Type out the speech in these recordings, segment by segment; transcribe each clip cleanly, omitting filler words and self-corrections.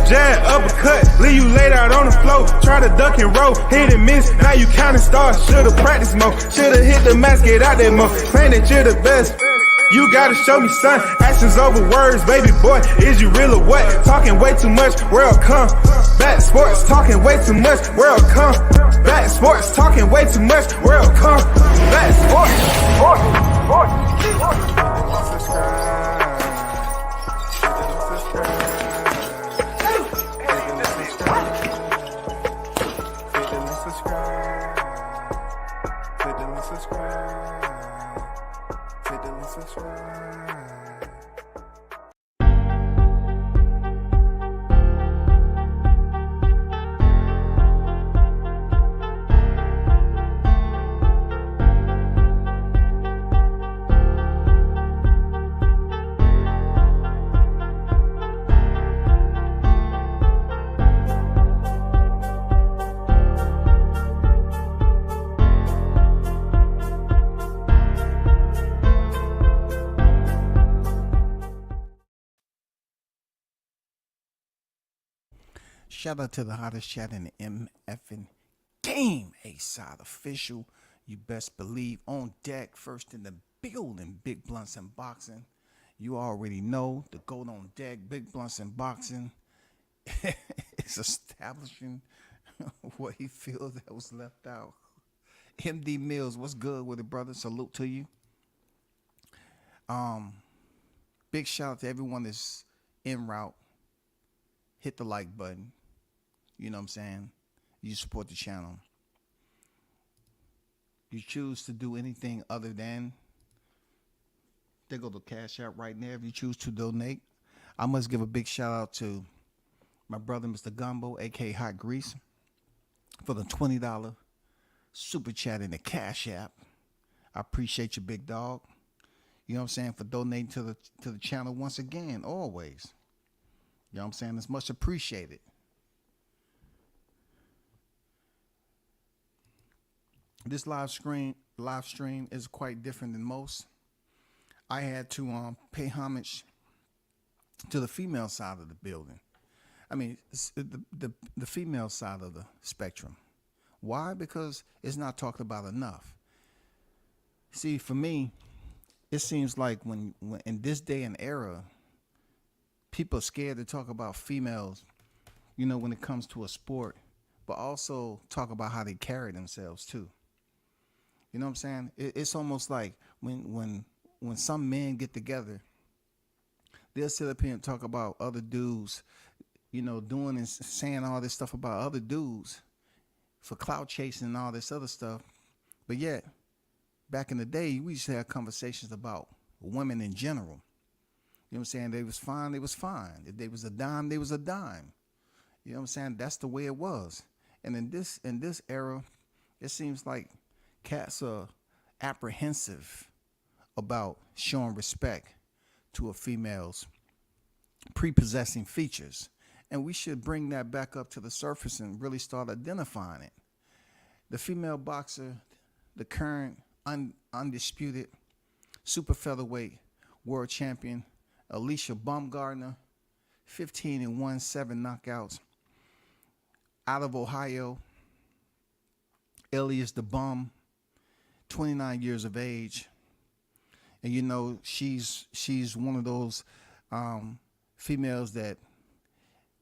jab, uppercut, leave you laid out on the floor. Try to duck and roll, hit and miss, now you counting stars. Should've practiced more, should've hit the mask, get out there more. Claim that you're the best. You gotta show me, son. Actions over words, baby boy. Is you real or what? Talking way too much, world come. Back sports, talking way too much, world come. Back sports, talking way too much, world come. Back Shout out to the hottest chat in the MFing game. A-Side official. You best believe on deck. First in the building. Big Blunts and Boxing. You already know the GOAT on deck. Big Blunts and Boxing is establishing what he feels that was left out. MD Mills, what's good with it, brother? Salute to you. Big shout out to everyone that's en route. Hit the like button. You know what I'm saying? You support the channel. You choose to do anything other than, there go the Cash App right there. If you choose to donate, I must give a big shout out to my brother, Mr. Gumbo, aka Hot Grease, for the $20 super chat in the Cash App. I appreciate you, big dog. You know what I'm saying? For donating to the channel once again, always. You know what I'm saying? It's much appreciated. This live stream is quite different than most. I had to pay homage to the female side of the building. I mean, the female side of the spectrum. Why? Because it's not talked about enough. See, for me, it seems like when in this day and era, people are scared to talk about females, you know, when it comes to a sport, but also talk about how they carry themselves too. You know what I'm saying? It's almost like when some men get together, they'll sit up here and talk about other dudes, you know, doing and saying all this stuff about other dudes for clout chasing and all this other stuff. But yet, back in the day, we used to have conversations about women in general. You know what I'm saying? They was fine, they was fine. If they was a dime, they was a dime. You know what I'm saying? That's the way it was. And in this era, it seems like cats are apprehensive about showing respect to a female's prepossessing features. And we should bring that back up to the surface and really start identifying it. The female boxer, the current undisputed super featherweight world champion, Alycia Baumgardner, 15-1, 7 knockouts. Out of Ohio, alias the Bum, 29 years of age. And you know, she's one of those females that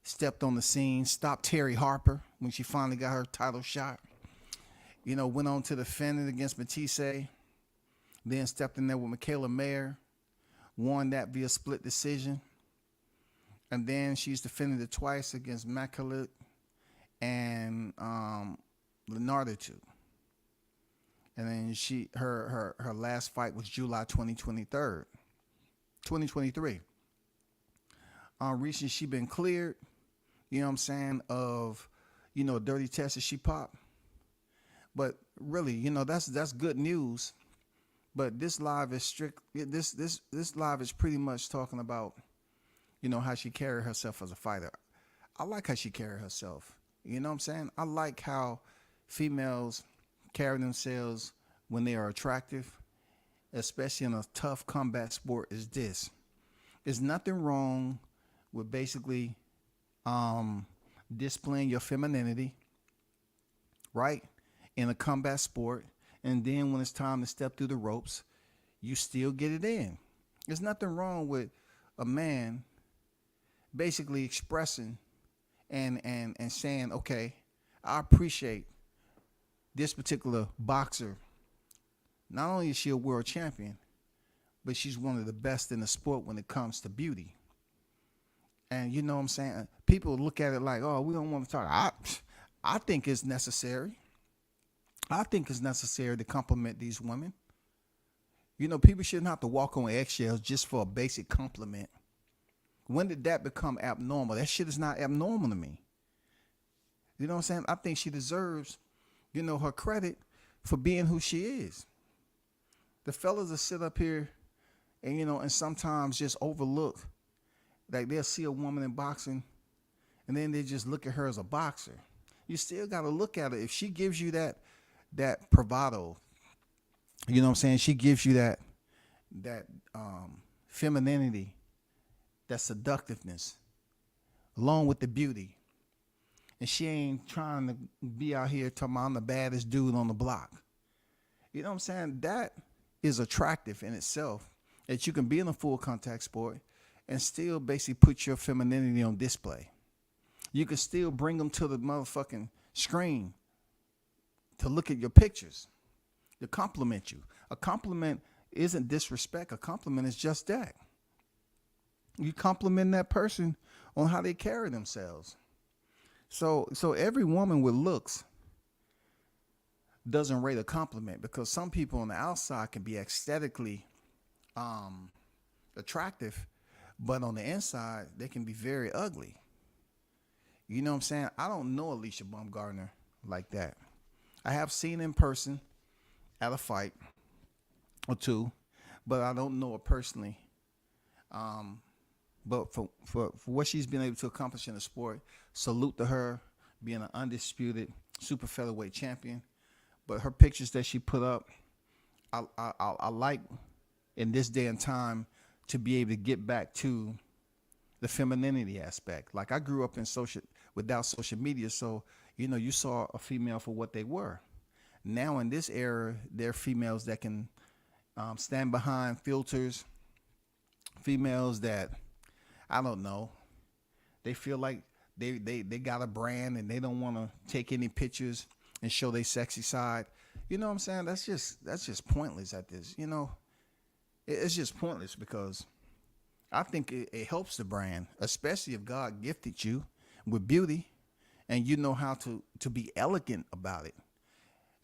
stepped on the scene, stopped Terry Harper when she finally got her title shot. You know, went on to defend it against Matisse, then stepped in there with Michaela Mayer, won that via split decision. And then she's defended it twice against Makalit and Lenarditu. And then her last fight was July 2023. Recently she been cleared, you know what I'm saying, of, you know, dirty test that she popped. But really, you know, that's good news. But this live is this live is pretty much talking about, you know, how she carried herself as a fighter. I like how she carried herself. You know what I'm saying? I like how females carry themselves when they are attractive, especially in a tough combat sport as this. There's nothing wrong with basically displaying your femininity, right, in a combat sport, and then when it's time to step through the ropes, you still get it in. There's nothing wrong with a man basically expressing and saying, okay, I appreciate this particular boxer. Not only is she a world champion, but she's one of the best in the sport when it comes to beauty. And you know what I'm saying? People look at it like, oh, we don't want to talk. I think it's necessary. I think it's necessary to compliment these women. You know, people shouldn't have to walk on eggshells just for a basic compliment. When did that become abnormal? That shit is not abnormal to me. You know what I'm saying? I think she deserves, you know, her credit for being who she is. The fellas that sit up here and, you know, and sometimes just overlook, like they'll see a woman in boxing and then they just look at her as a boxer. You still got to look at her. If she gives you that bravado, you know what I'm saying? She gives you that femininity, that seductiveness, along with the beauty. And she ain't trying to be out here talking about I'm the baddest dude on the block. You know what I'm saying? That is attractive in itself, that you can be in a full contact sport and still basically put your femininity on display. You can still bring them to the motherfucking screen to look at your pictures, to compliment you. A compliment isn't disrespect. A compliment is just that. You compliment that person on how they carry themselves. So every woman with looks doesn't rate a compliment, because some people on the outside can be aesthetically attractive, but on the inside they can be very ugly. You know what I'm saying? I don't know Alycia Baumgardner like that. I have seen her in person at a fight or two, but I don't know her personally. But for what she's been able to accomplish in the sport, salute to her, being an undisputed super featherweight champion. But her pictures that she put up, I like in this day and time to be able to get back to the femininity aspect. Like, I grew up in without social media, so you know, you saw a female for what they were. Now in this era, there are females that can stand behind filters, females that, I don't know, they feel like they got a brand and they don't want to take any pictures and show their sexy side. You know what I'm saying? That's just pointless at this. You know, it's just pointless, because I think it helps the brand, especially if God gifted you with beauty and you know how to be elegant about it.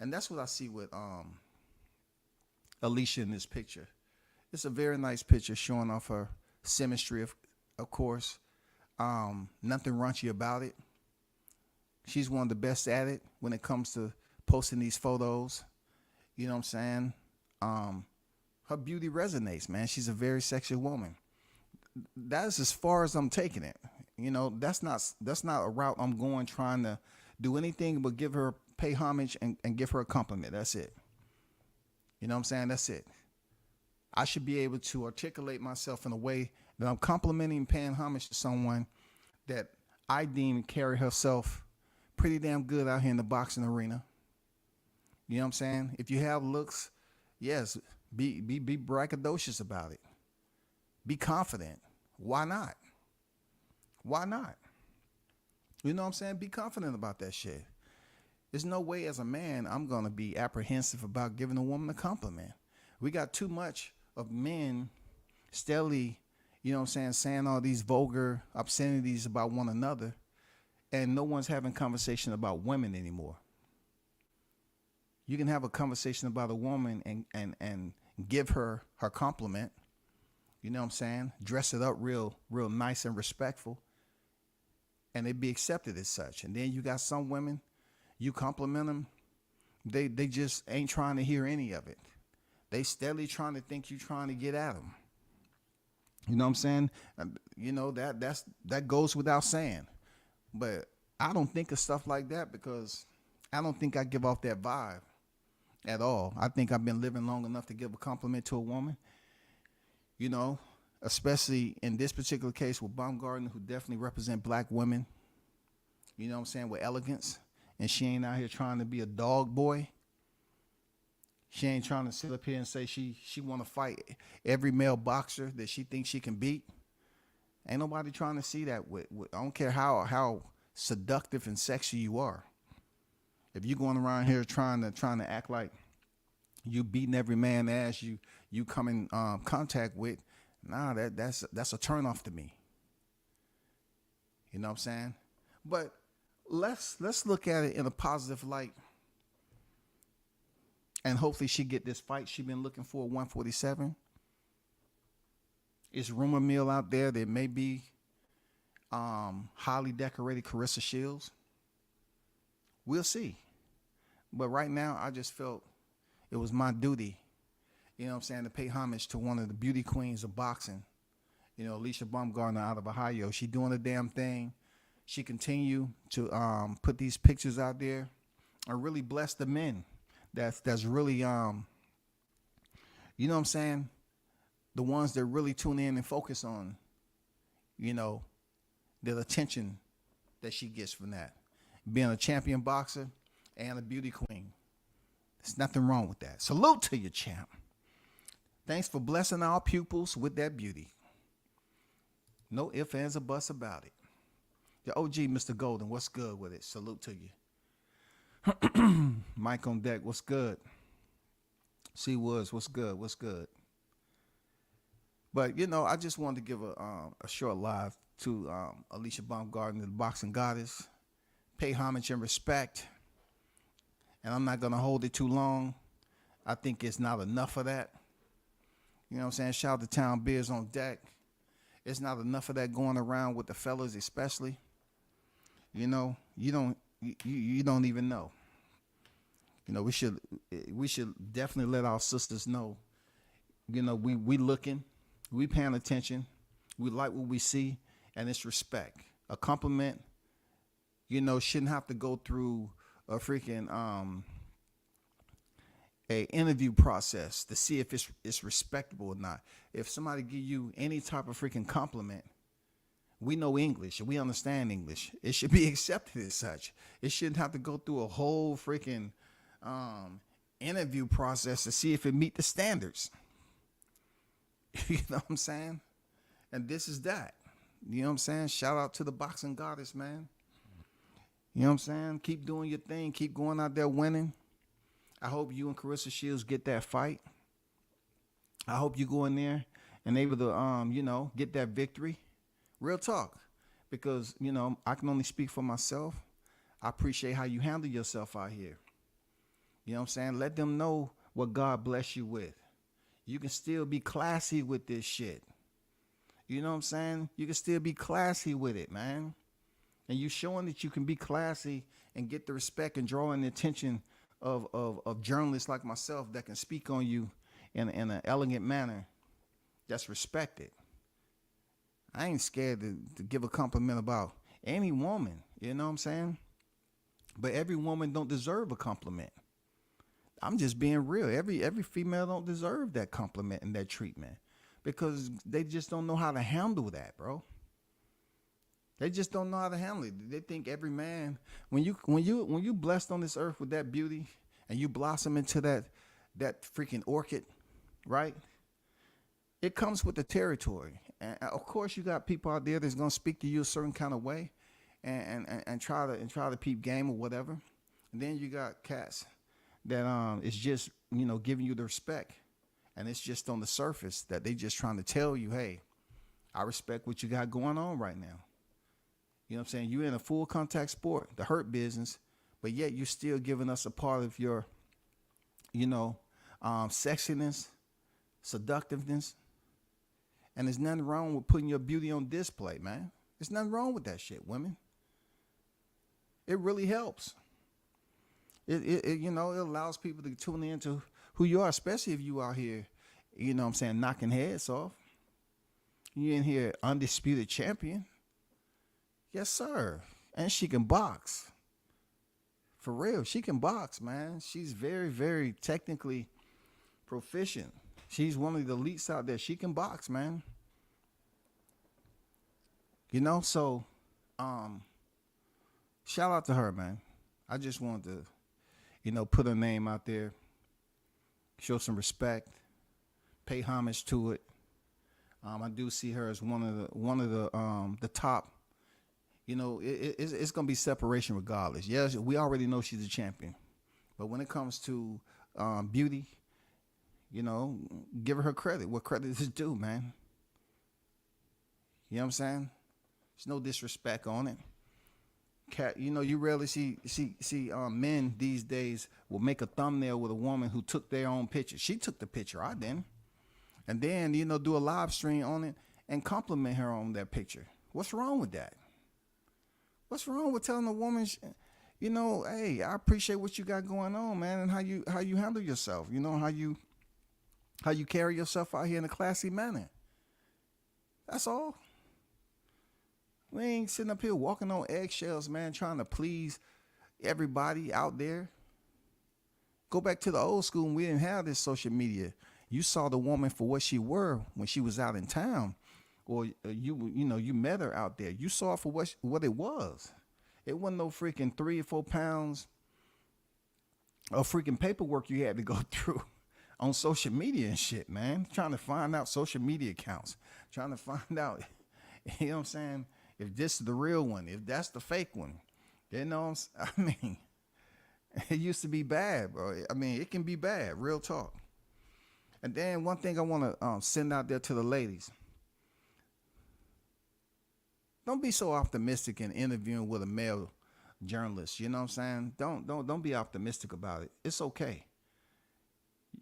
And that's what I see with Alycia in this picture. It's a very nice picture showing off her symmetry, of course. Nothing raunchy about it. She's one of the best at it when it comes to posting these photos. You know what I'm saying? Her beauty resonates, man. She's a very sexy woman. That's as far as I'm taking it. You know, that's not a route I'm going trying to do anything but pay homage and give her a compliment. That's it. You know what I'm saying? That's it. I should be able to articulate myself in a way that I'm complimenting and paying homage to someone that I deem carry herself pretty damn good out here in the boxing arena. You know what I'm saying? If you have looks, yes, be braggadocious about it. Be confident. Why not? Why not? You know what I'm saying? Be confident about that shit. There's no way as a man I'm going to be apprehensive about giving a woman a compliment. We got too much of men steadily, you know what I'm saying all these vulgar obscenities about one another, and no one's having conversation about women anymore. You can have a conversation about a woman and give her compliment. You know what I'm saying? Dress it up real nice and respectful, and it be accepted as such. And then you got some women, you compliment them, they just ain't trying to hear any of it. They steadily trying to think you trying to get at them. You know what I'm saying? You know, that goes without saying. But I don't think of stuff like that, because I don't think I give off that vibe at all. I think I've been living long enough to give a compliment to a woman. You know, especially in this particular case with Baumgardner, who definitely represent black women you know what I'm saying, with elegance. And she ain't out here trying to be a dog boy. She ain't trying to sit up here and say she want to fight every male boxer that she thinks she can beat. Ain't nobody trying to see that. I don't care how seductive and sexy you are. If you going around here trying to act like you beating every man ass you come in contact with, nah, that's a turnoff to me. You know what I'm saying? But let's look at it in a positive light. And hopefully she get this fight she been looking for, 147. It's rumor mill out there that may be highly decorated Carissa Shields. We'll see. But right now, I just felt it was my duty, you know what I'm saying, to pay homage to one of the beauty queens of boxing. You know, Alycia Baumgardner out of Ohio. She doing the damn thing. She continue to put these pictures out there and really bless the men. That's really, you know what I'm saying, the ones that really tune in and focus on, you know, the attention that she gets from that. Being a champion boxer and a beauty queen. There's nothing wrong with that. Salute to you, champ. Thanks for blessing our pupils with that beauty. No ifs, ands, or buts about it. The OG, Mr. Golden, what's good with it? Salute to you. Mike on deck, what's good? C Woods, what's good? What's good? But, you know, I just wanted to give a short live to Alycia Baumgardner, the boxing goddess. Pay homage and respect. And I'm not going to hold it too long. I think it's not enough of that. You know what I'm saying? Shout out to Town Beers on deck. It's not enough of that going around with the fellas especially. You know, you don't even know. You know, we should definitely let our sisters know, you know, we looking, we paying attention, we like what we see, and it's respect. A compliment, you know, shouldn't have to go through a freaking a interview process to see if it's respectable or not. If somebody give you any type of freaking compliment, we know English, we understand English. It should be accepted as such. It shouldn't have to go through a whole freaking interview process to see if it meet the standards. You know what I'm saying? And this is that. You know what I'm saying? Shout out to the boxing goddess, man. You know what I'm saying? Keep doing your thing. Keep going out there winning. I hope you and Carissa Shields get that fight. I hope you go in there and able to, you know, get that victory. Real talk. Because, you know, I can only speak for myself. I appreciate how you handle yourself out here. You know what I'm saying? Let them know what God bless you with. You can still be classy with this shit. You know what I'm saying? You can still be classy with it, man. And you showing that you can be classy and get the respect and drawing the attention of journalists like myself that can speak on you in an elegant manner that's respected. I ain't scared to give a compliment about any woman, you know what I'm saying? But every woman don't deserve a compliment. I'm just being real. Every female don't deserve that compliment and that treatment because they just don't know how to handle that, bro. They just don't know how to handle it. They think every man, when you blessed on this earth with that beauty and you blossom into that freaking orchid, right? It comes with the territory. And of course you got people out there that's gonna speak to you a certain kind of way and try to peep game or whatever. And then you got cats that is just, you know, giving you the respect. And it's just on the surface that they just trying to tell you, hey, I respect what you got going on right now. You know what I'm saying? You're in a full contact sport, the hurt business, but yet you're still giving us a part of your, you know, sexiness, seductiveness. And there's nothing wrong with putting your beauty on display, man. There's nothing wrong with that shit, women. It really helps. It you know, it allows people to tune into who you are, especially if you out here, you know what I'm saying, knocking heads off. You in here undisputed champion. Yes, sir. And she can box. For real, she can box, man. She's very, very technically proficient. She's one of the elites out there. She can box, man. You know, so shout out to her, man. I just wanted to, put her name out there, show some respect, pay homage to it. I do see her as one of the top. It's gonna be separation regardless. Yes, we already know she's a champion, but when it comes to beauty, give her credit. What credit is due, man. You know what I'm saying? There's no disrespect on it. You rarely see men these days will make a thumbnail with a woman who took their own picture. She took the picture, I didn't. And then, do a live stream on it and compliment her on that picture. What's wrong with that? What's wrong with telling a woman, hey, I appreciate what you got going on, man, and how you handle yourself. How you carry yourself out here in a classy manner. That's all. We ain't sitting up here walking on eggshells, man, trying to please everybody out there. Go back to the old school when we didn't have this social media. You saw the woman for what she were when she was out in town, or you met her out there. You saw her for what it was. It wasn't no freaking 3 or 4 pounds of freaking paperwork you had to go through on social media and shit, man. Trying to find out social media accounts, trying to find out, you know what I'm saying, if this is the real one, if that's the fake one. I mean, it used to be bad, bro. I mean, it can be bad, real talk. And then one thing I want to send out there to the ladies. Don't be so optimistic in interviewing with a male journalist. You know what I'm saying? Don't be optimistic about it. It's okay.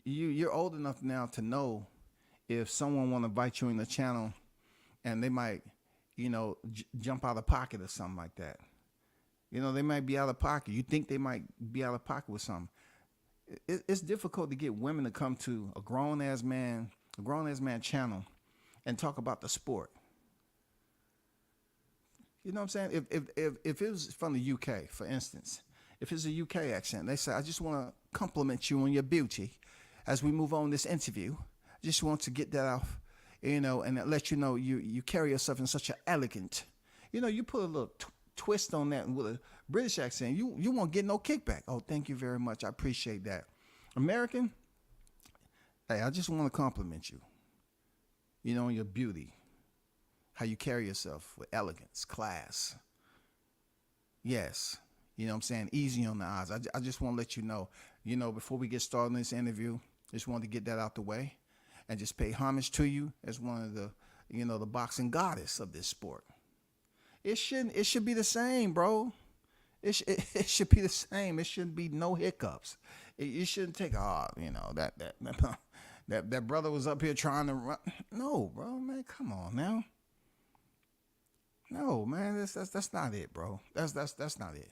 You're old enough now to know if someone want to invite you in the channel and they might, jump out of pocket or something like that. They might be out of pocket. You think they might be out of pocket with something. It's difficult to get women to come to a grown ass man channel and talk about the sport. You know what I'm saying? If it was from the UK, for instance, if it's a UK accent, they say, I just want to compliment you on your beauty as we move on this interview. I just want to get that off, and let you know you carry yourself in such an elegant, you put a little twist on that with a British accent, you won't get no kickback. Oh, thank you very much. I appreciate that. American, hey, I just want to compliment you, on your beauty, how you carry yourself with elegance, class. Yes. You know what I'm saying? Easy on the eyes. I just want to let you know, before we get started in this interview, just wanted to get that out the way and just pay homage to you as one of the, the boxing goddess of this sport. It should be the same, bro. It should be the same. It shouldn't be no hiccups. You shouldn't take, that brother was up here trying to run. No, bro, man, come on now. No, man, that's not it, bro. That's not it.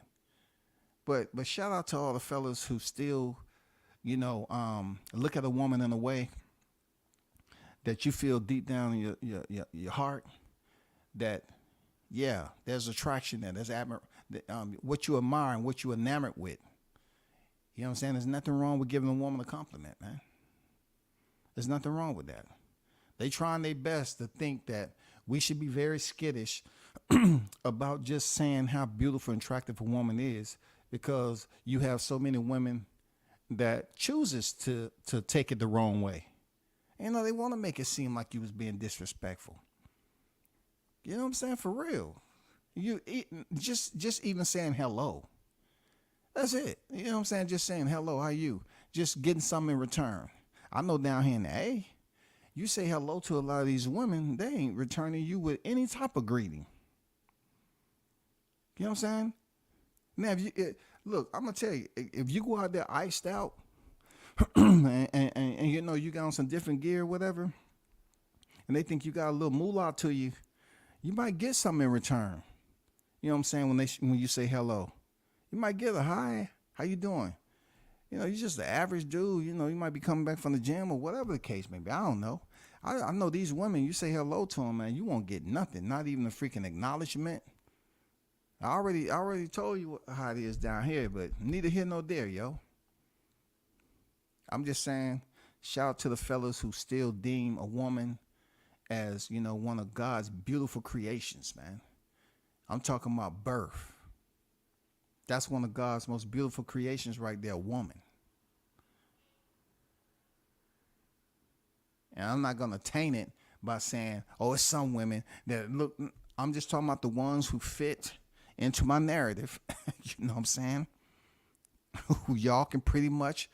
But shout out to all the fellas who still, look at a woman in a way that you feel deep down in your heart that, yeah, there's attraction there. There's what you admire and what you enamored with. You know what I'm saying? There's nothing wrong with giving a woman a compliment, man. There's nothing wrong with that. They trying their best to think that we should be very skittish about just saying how beautiful and attractive a woman is, because you have so many women that chooses to take it the wrong way. They want to make it seem like you was being disrespectful. You know what I'm saying? For real. You just even saying hello. That's it. You know what I'm saying? Just saying hello, how you? Just getting something in return. I know down here in the A, you say hello to a lot of these women, they ain't returning you with any type of greeting. You know what I'm saying? Now, look, I'm going to tell you, if you go out there iced out and you got on some different gear or whatever, and they think you got a little moolah to you, you might get something in return. You know what I'm saying? When you say hello, you might get a hi, how you doing? You're just the average dude. You might be coming back from the gym or whatever the case may be. I don't know. I know these women, you say hello to them, man, you won't get nothing, not even a freaking acknowledgement. I already told you how it is down here, but neither here nor there, yo. I'm just saying, shout out to the fellas who still deem a woman as, one of God's beautiful creations, man. I'm talking about birth. That's one of God's most beautiful creations right there, a woman. And I'm not going to taint it by saying, oh, it's some women that look. I'm just talking about the ones who fit into my narrative. You know what I'm saying? Who y'all can pretty much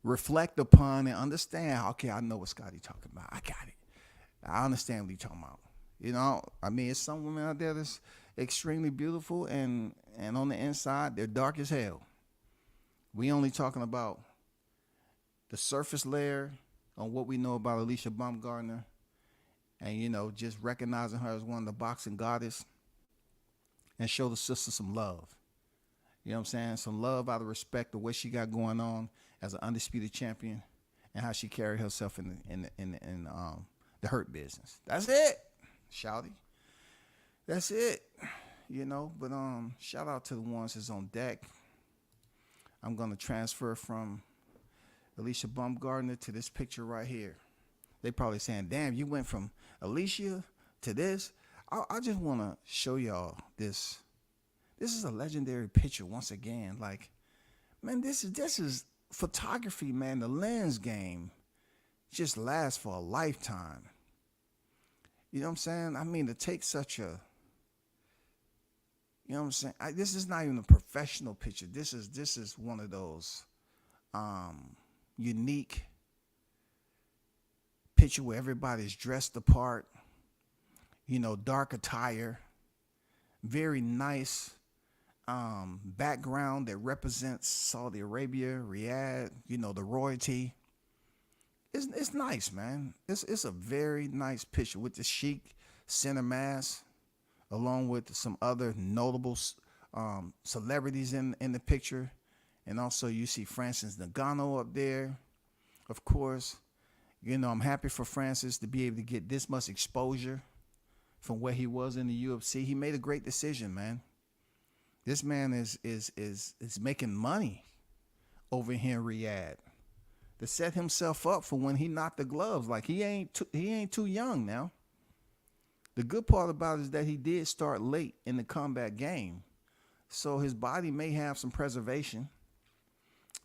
reflect upon and understand. Okay, I know what Scotty talking about. I got it. I understand what he's talking about. You know, I mean, it's some women out there that's extremely beautiful, and on the inside, they're dark as hell. We only talking about the surface layer on what we know about Alycia Baumgardner, and, you know, just recognizing her as one of the boxing goddess, and show the sister some love. You know what I'm saying? Some love out of respect of what she got going on as an undisputed champion, and how she carried herself in the hurt business. That's it, shouty. That's it. You know, but shout out to the ones that's on deck. I'm gonna transfer from Alycia Baumgardner to this picture right here. They probably saying, damn, you went from Alycia to this. I just want to show y'all this. This is a legendary picture once again. Like, man, this is photography, man. The lens game just lasts for a lifetime. You know what I'm saying? I mean, to take such a, you know what I'm saying? This is not even a professional picture. This is one of those unique picture where everybody's dressed the part, you know, dark attire, very nice background that represents Saudi Arabia, Riyadh, you know, the royalty. It's nice, man. It's a very nice picture with the chic center mass, along with some other notable celebrities in the picture. And also you see Francis Ngannou up there, of course. You know, I'm happy for Francis to be able to get this much exposure from where he was in the UFC. He made a great decision, man. This man is making money over here in Riyadh to set himself up for when he knocked the gloves. Like, he ain't too young now. The good part about it is that he did start late in the combat game, so his body may have some preservation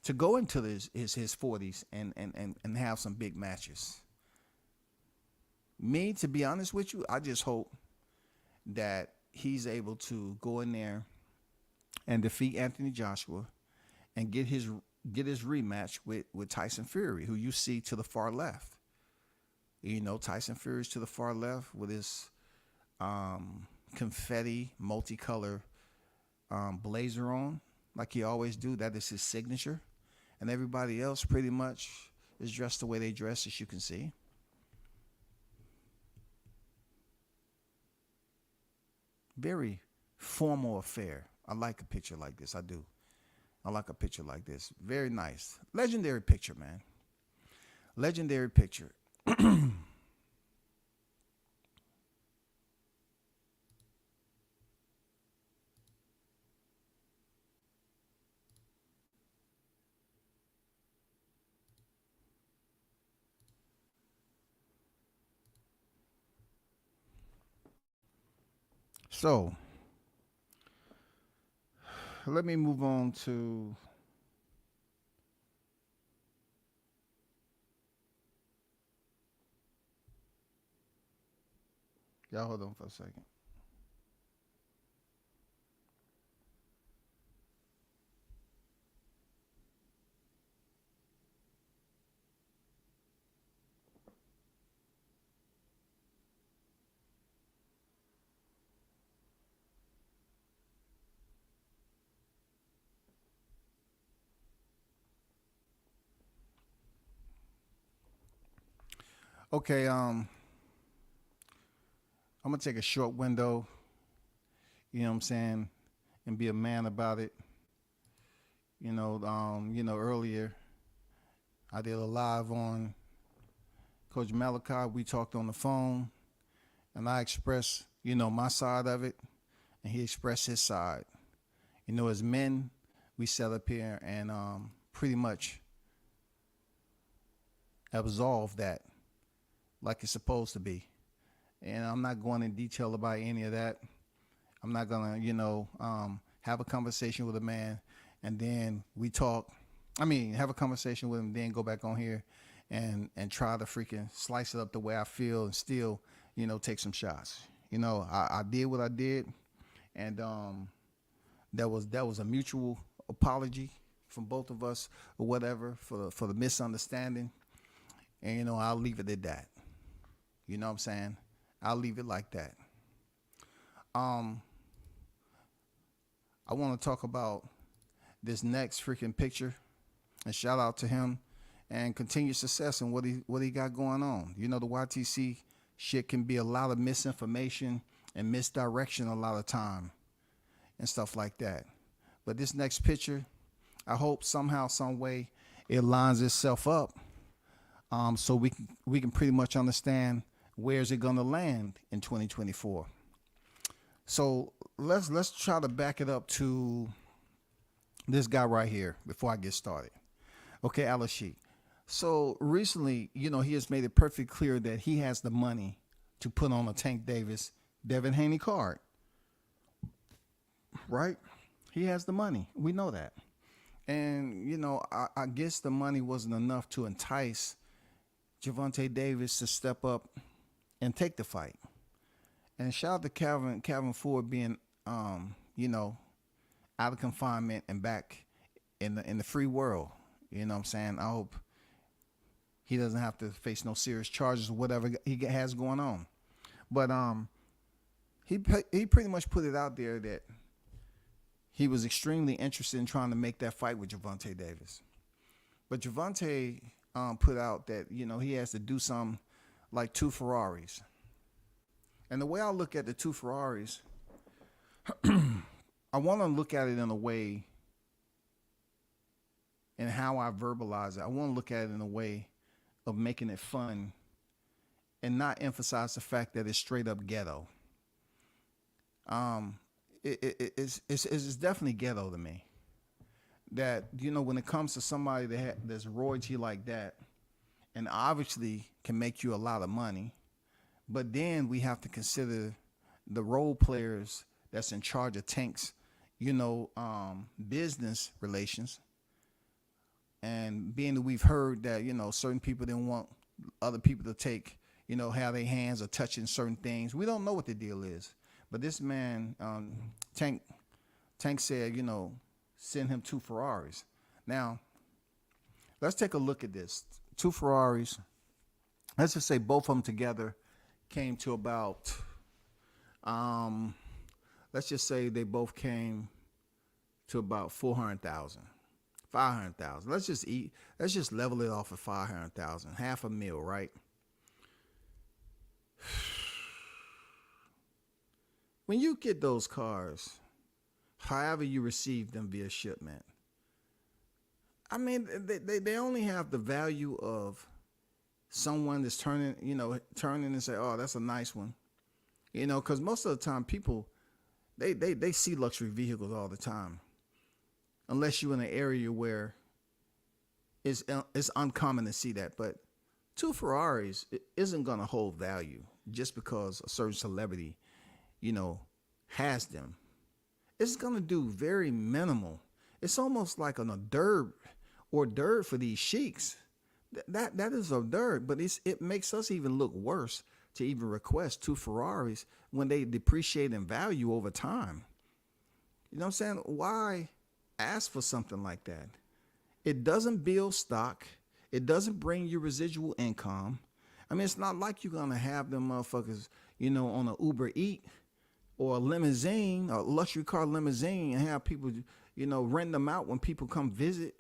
to go into his 40s and have some big matches. Me, to be honest with you, I just hope that he's able to go in there and defeat Anthony Joshua and get his rematch with Tyson Fury, who you see to the far left. You know, Tyson Fury's to the far left with his confetti multicolor blazer on, like he always do. That is his signature. And everybody else pretty much is dressed the way they dress, as you can see. Very formal affair. I like a picture like this. I do. I like a picture like this. Very nice. Legendary picture, man. Legendary picture. So, let me move on to y'all. Hold on for a second. Okay, I'm gonna take a short window, you know what I'm saying, and be a man about it. You know, earlier I did a live on Coach Malachi. We talked on the phone, and I expressed, you know, my side of it, and he expressed his side. You know, as men, we sat up here and pretty much absolved that like it's supposed to be. And I'm not going in detail about any of that. I'm not gonna, have a conversation with a man, and then we talk. I mean, have a conversation with him, then go back on here and try to freaking slice it up the way I feel and still, take some shots. I did what I did, and that was a mutual apology from both of us or whatever for the misunderstanding. And I'll leave it at that. You know what I'm saying? I'll leave it like that. I want to talk about this next freaking picture and shout out to him and continued success in what he got going on. The YTC shit can be a lot of misinformation and misdirection a lot of time and stuff like that. But this next picture, I hope somehow, some way, it lines itself up, so we can pretty much understand where's it gonna land in 2024. So let's try to back it up to this guy right here before I get started. Okay, Alycia. So recently, he has made it perfectly clear that he has the money to put on a Tank Davis, Devin Haney card. Right? He has the money. We know that. And, I guess the money wasn't enough to entice Gervonta Davis to step up and take the fight. And shout out to Calvin Ford being, out of confinement and back in the free world. You know what I'm saying? I hope he doesn't have to face no serious charges or whatever he has going on. But he pretty much put it out there that he was extremely interested in trying to make that fight with Gervonta Davis. But Gervonta put out that, he has to do something like 2 Ferraris. And the way I look at the 2 Ferraris, I want to look at it in a way, and how I verbalize it. I want to look at it in a way of making it fun and not emphasize the fact that it's straight up ghetto. It's definitely ghetto to me. That, when it comes to somebody that's royalty like that, and obviously can make you a lot of money, but then we have to consider the role players that's in charge of Tank's, business relations. And being that we've heard that, certain people didn't want other people to take, have their hands or touching certain things. We don't know what the deal is. But this man, Tank said, send him 2 Ferraris. Now, let's take a look at this. 2 Ferraris, let's just say both of them together came to about, let's just say they both came to about 400,000. 500,000. Let's just level it off at 500,000. $500,000, right? When you get those cars, however you receive them via shipment, I mean, they only have the value of someone that's turning and say, oh, that's a nice one. Because most of the time people, they see luxury vehicles all the time. Unless you're in an area where it's uncommon to see that. But 2 Ferraris isn't going to hold value just because a certain celebrity, has them. It's going to do very minimal. It's almost like an hors d'oeuvre for these sheiks. That is hors d'oeuvre, but it makes us even look worse to even request 2 Ferraris when they depreciate in value over time. You know what I'm saying? Why ask for something like that? It doesn't build stock. It doesn't bring you residual income. I mean, it's not like you're going to have them motherfuckers, on an Uber Eat or a limousine, a luxury car limousine, and have people, rent them out when people come visit.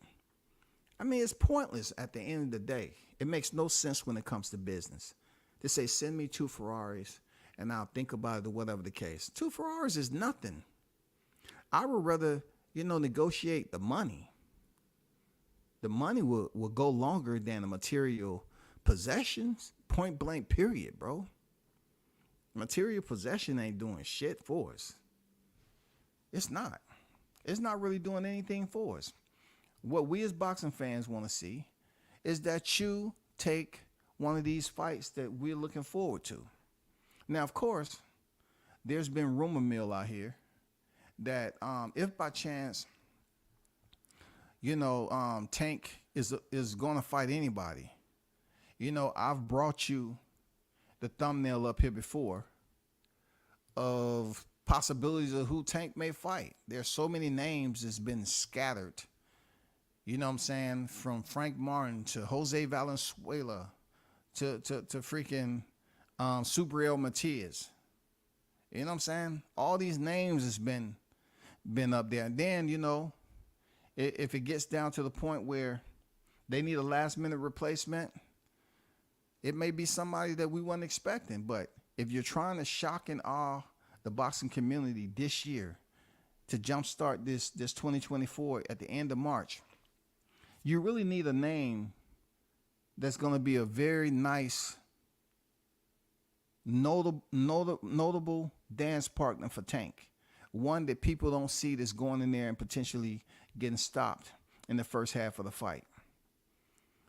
I mean, it's pointless at the end of the day. It makes no sense when it comes to business. They say, send me 2 Ferraris and I'll think about it or whatever the case. 2 Ferraris is nothing. I would rather, negotiate the money. The money will go longer than the material possessions, point blank period, bro. Material possession ain't doing shit for us. It's not. It's not really doing anything for us. What we as boxing fans want to see is that you take one of these fights that we're looking forward to. Now, of course, there's been rumor mill out here that if by chance, Tank is going to fight anybody, I've brought you the thumbnail up here before of possibilities of who Tank may fight. There's so many names that's been scattered. You know what I'm saying? From Frank Martin to Jose Valenzuela to freaking Subriel Matias. You know what I'm saying? All these names has been up there. And then, if it gets down to the point where they need a last minute replacement, it may be somebody that we weren't expecting. But if you're trying to shock and awe the boxing community this year to jumpstart this 2024 at the end of March, you really need a name that's going to be a very nice, notable dance partner for Tank. One that people don't see that's going in there and potentially getting stopped in the first half of the fight.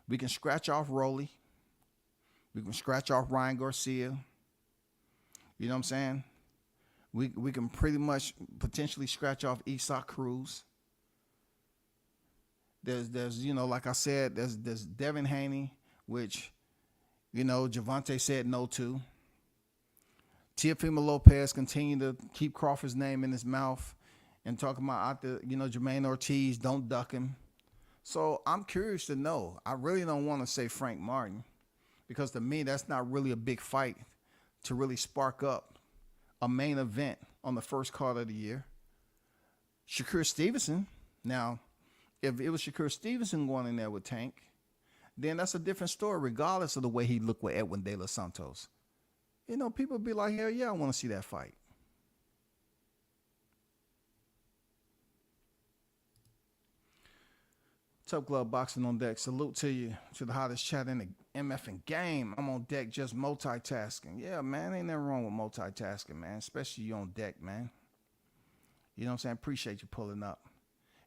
We can scratch off Rolly. We can scratch off Ryan Garcia. You know what I'm saying? We can pretty much potentially scratch off Isak Cruz. There's like I said, there's Devin Haney, which, Javante said no to. Teofimo Lopez continue to keep Crawford's name in his mouth and talking about Jermaine Ortiz, don't duck him. So I'm curious to know. I really don't want to say Frank Martin because to me, that's not really a big fight to really spark up a main event on the first card of the year. Shakur Stevenson. Now, if it was Shakur Stevenson going in there with Tank, then that's a different story, regardless of the way he looked with Edwin De Los Santos. People be like, hell yeah, I want to see that fight. Top Glove Boxing on deck. Salute to you, to the hottest chat in the MFing game. I'm on deck just multitasking. Yeah, man, ain't nothing wrong with multitasking, man, especially you on deck, man. You know what I'm saying? Appreciate you pulling up.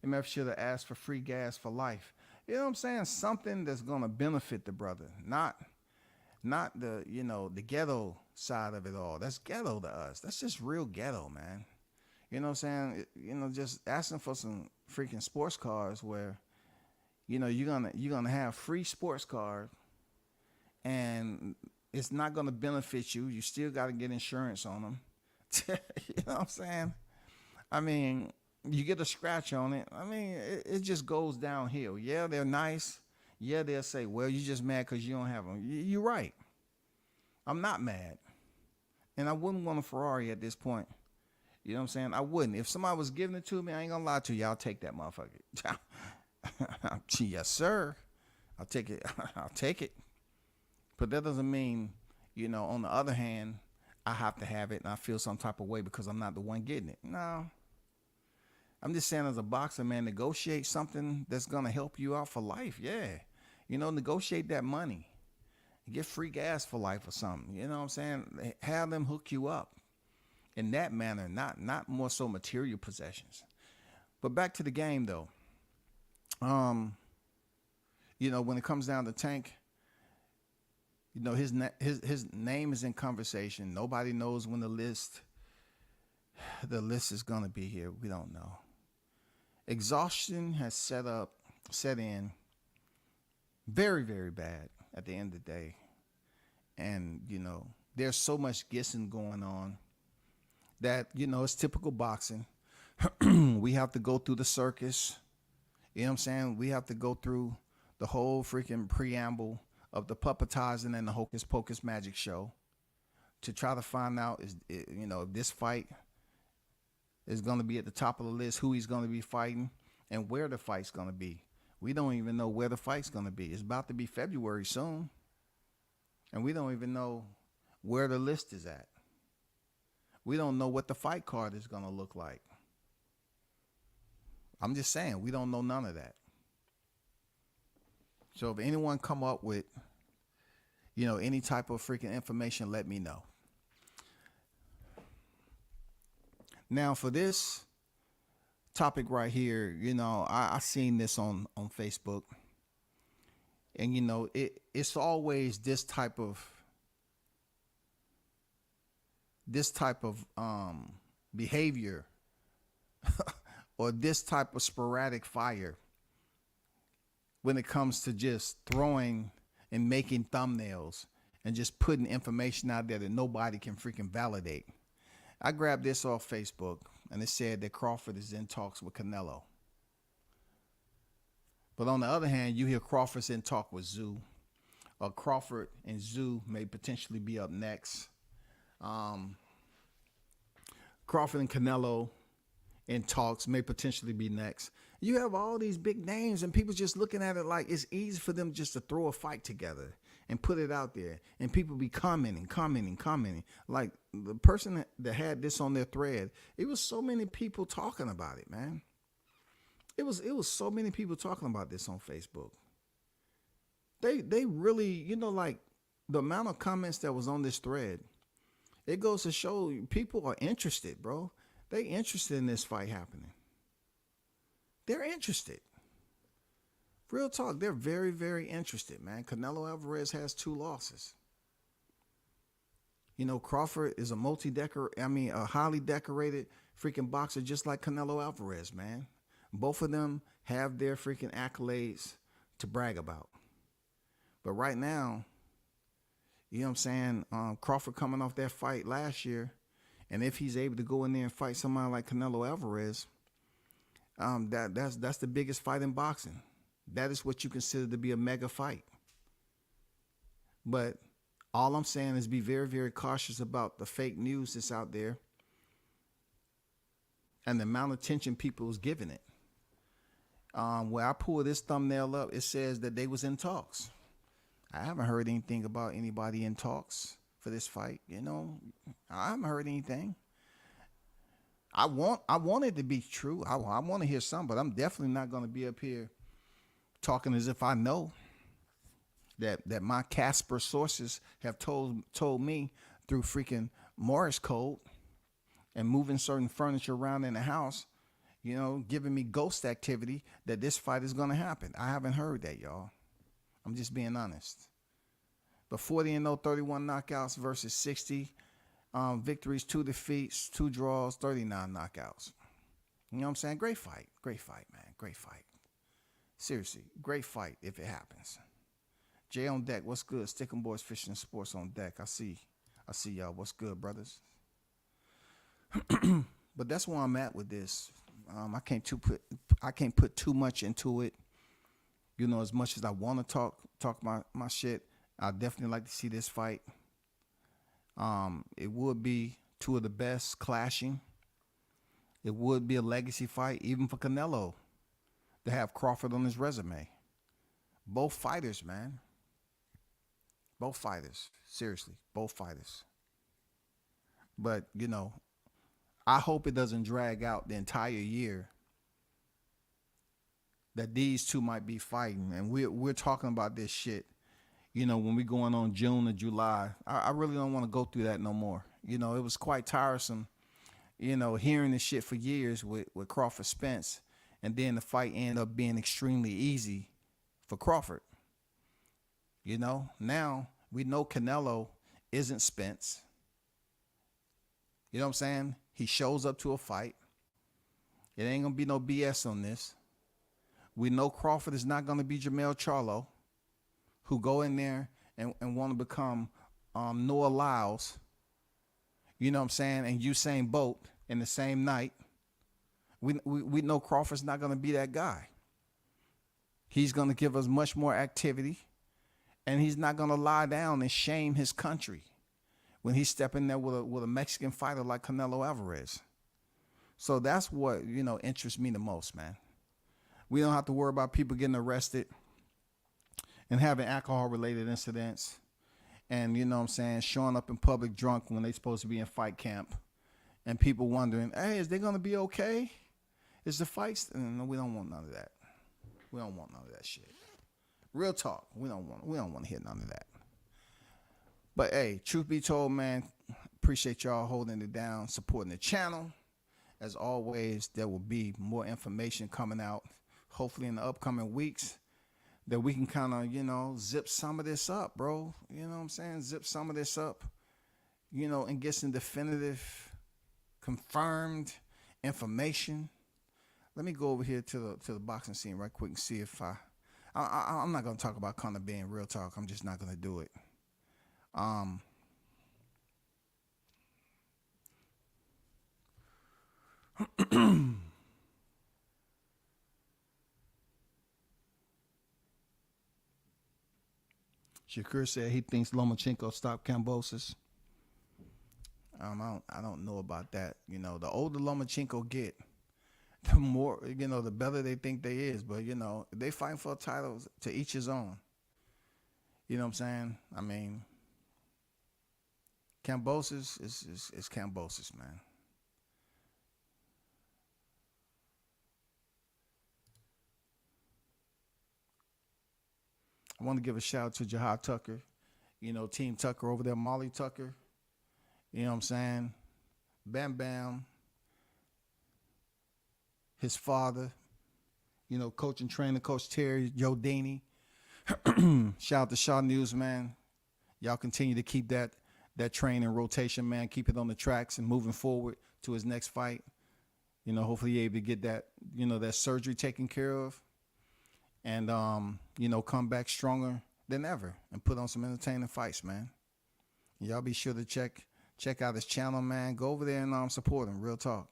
MF should have asked for free gas for life. You know what I'm saying? Something that's going to benefit the brother, not the, the ghetto side of it all. That's ghetto to us. That's just real ghetto, man. You know what I'm saying? Just asking for some freaking sports cars where, you're gonna have free sports cars and it's not gonna benefit you. You still got to get insurance on them. You know what I'm saying? I mean, you get a scratch on it. I mean, it just goes downhill. Yeah, they're nice. Yeah, they'll say, well, you're just mad because you don't have them. You're right. I'm not mad. And I wouldn't want a Ferrari at this point. You know what I'm saying? I wouldn't. If somebody was giving it to me, I ain't going to lie to you. I'll take that motherfucker. Yes, sir. I'll take it. I'll take it. But that doesn't mean, on the other hand, I have to have it and I feel some type of way because I'm not the one getting it. No. I'm just saying as a boxer, man, negotiate something that's going to help you out for life. Yeah. Negotiate that money. Get free gas for life or something. You know what I'm saying? Have them hook you up in that manner, not more so material possessions. But back to the game, though. When it comes down to Tank, his name is in conversation. Nobody knows when the list is going to be here. We don't know. Exhaustion has set in very, very bad at the end of the day. And, there's so much guessing going on that, it's typical boxing. We have to go through the circus. You know what I'm saying? We have to go through the whole freaking preamble of the puppetizing and the hocus pocus magic show to try to find out if this fight is going to be at the top of the list, who he's going to be fighting, and where the fight's going to be. We don't even know where the fight's going to be. It's about to be February soon, and we don't even know where the list is at. We don't know what the fight card is going to look like. I'm just saying, we don't know none of that. So if anyone come up with, any type of freaking information, let me know. Now for this topic right here, I seen this on Facebook, and it's always this type of behavior or this type of sporadic fire when it comes to just throwing and making thumbnails and just putting information out there that nobody can freaking validate. I grabbed this off Facebook and it said that Crawford is in talks with Canelo. But on the other hand, you hear Crawford's in talk with Zoo. Or Crawford and Zoo may potentially be up next. Crawford and Canelo in talks may potentially be next. You have all these big names and people just looking at it like it's easy for them just to throw a fight together and put it out there. And people be commenting. Like the person that had this on their thread, it was so many people talking about it, man. It was so many people talking about this on Facebook. They really, you know, like the amount of comments that was on this thread, it goes to show people are interested, bro. They interested in this fight happening. They're interested. Real talk, they're very, very interested, man. Canelo Alvarez has 2 losses. You know, Crawford is a a highly decorated freaking boxer just like Canelo Alvarez, man. Both of them have their freaking accolades to brag about. But right now, you know what I'm saying, Crawford coming off that fight last year, and if he's able to go in there and fight somebody like Canelo Alvarez, that's the biggest fight in boxing. That is what you consider to be a mega fight. But all I'm saying is be very, very cautious about the fake news that's out there and the amount of attention people is giving it. Where I pull this thumbnail up, it says that they was in talks. I haven't heard anything about anybody in talks for this fight. You know, I haven't heard anything. I want it to be true. I want to hear some, but I'm definitely not going to be up here talking as if I know that my Casper sources have told me through freaking Morse code and moving certain furniture around in the house, you know, giving me ghost activity that this fight is going to happen. I haven't heard that, y'all. I'm just being honest. But 40-0, 31 knockouts versus 60 victories, 2 defeats, 2 draws, 39 knockouts. You know what I'm saying? Great fight, man. Great fight. Seriously, great fight if it happens. Jay on deck, what's good? Stickin' Boys Fishing and Sports on deck. I see y'all. What's good, brothers? But that's where I'm at with this. I can't put too much into it. You know, as much as I want to talk my shit, I definitely like to see this fight. It would be 2 of the best clashing. It would be a legacy fight, even for Canelo, to have Crawford on his resume. Both fighters, man. Both fighters. Seriously, both fighters. But, you know, I hope it doesn't drag out the entire year that these two might be fighting. And we're talking about this shit, you know, when we're going on June or July. I really don't want to go through that no more. You know, it was quite tiresome, you know, hearing this shit for years with Crawford Spence. And then the fight ended up being extremely easy for Crawford. You know, now we know Canelo isn't Spence. You know what I'm saying? He shows up to a fight. It ain't going to be no BS on this. We know Crawford is not going to be Jermell Charlo, who go in there and want to become Noah Lyles, you know what I'm saying, and Usain Bolt in the same night. We know Crawford's not going to be that guy. He's going to give us much more activity, and he's not going to lie down and shame his country when he's stepping there with a Mexican fighter like Canelo Alvarez. So that's what, you know, interests me the most, man. We don't have to worry about people getting arrested and having alcohol-related incidents and, you know what I'm saying, showing up in public drunk when they're supposed to be in fight camp and people wondering, hey, is they going to be okay? Is the fight? No, we don't want none of that. We don't want none of that shit. Real talk. We don't want to hear none of that. But, hey, truth be told, man, appreciate y'all holding it down, supporting the channel. As always, there will be more information coming out, hopefully in the upcoming weeks, that we can kind of, you know, zip some of this up, bro. You know what I'm saying? Zip some of this up, you know, and get some definitive, confirmed information Let me go over here to the boxing scene right quick and see if I'm not gonna talk about Conor being real talk. I'm just not gonna do it. Shakur said he thinks Lomachenko stopped Kambosos. I don't know about that. You know, the older Lomachenko get, the more, you know, the better they think they is. But, you know, they fighting for a title, to each his own. You know what I'm saying? I mean, Kambosos is Kambosos, man. I want to give a shout out to Jahad Tucker, you know, Team Tucker over there, Molly Tucker. You know what I'm saying? Bam Bam, his father, you know, coach and trainer, Coach Terry, Joe Daney. Shout out to Shaw News, man. Y'all continue to keep that training rotation, man. Keep it on the tracks and moving forward to his next fight. You know, hopefully you're able to get that, you know, that surgery taken care of. And, you know, come back stronger than ever and put on some entertaining fights, man. Y'all be sure to check out his channel, man. Go over there and support him. Real talk.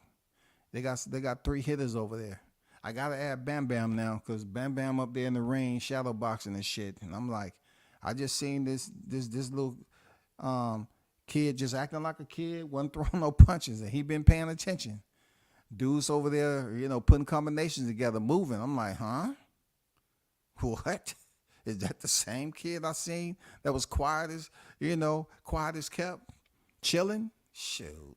They got 3 hitters over there. I gotta add Bam Bam now, because Bam Bam up there in the ring shadow boxing and shit. And I'm like, I just seen this little kid just acting like a kid, wasn't throwing no punches, and he been paying attention. Dudes over there, you know, putting combinations together, moving. I'm like, huh? What? Is that the same kid I seen that was quiet as, you know, quiet as kept, chilling? Shoot.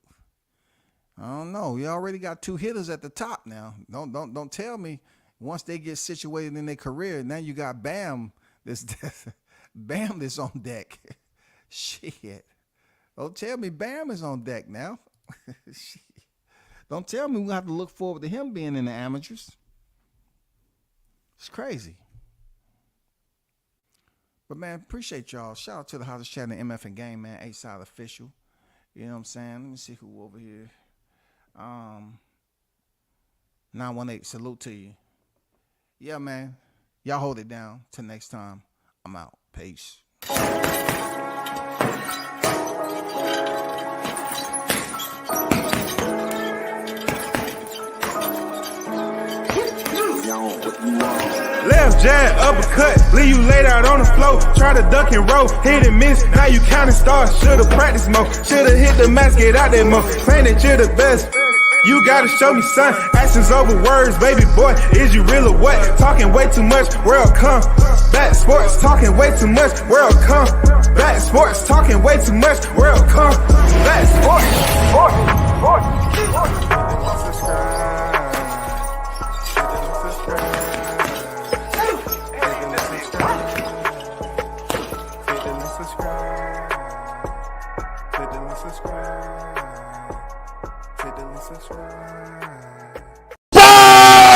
I don't know. You already got 2 hitters at the top now. Don't tell me once they get situated in their career, now you got Bam. Bam that's on deck. Shit. Don't tell me Bam is on deck now. Don't tell me we have to look forward to him being in the amateurs. It's crazy. But, man, appreciate y'all. Shout out to the hottest chat in the MF and Game, man. A-Side Official. You know what I'm saying? Let me see who over here. 918, salute to you. Yeah, man. Y'all hold it down. Till next time, I'm out. Peace. Left jab, uppercut, leave you laid out on the floor. Try to duck and roll, hit and miss, now you counting stars. Should've practiced more, should've hit the mask, get out there more. Claim that you're the best, you gotta show me, son. Actions over words, baby boy, is you real or what? Talking way too much, world come back. Sports, talking way too much, world come back. Sports, talking way too much, world come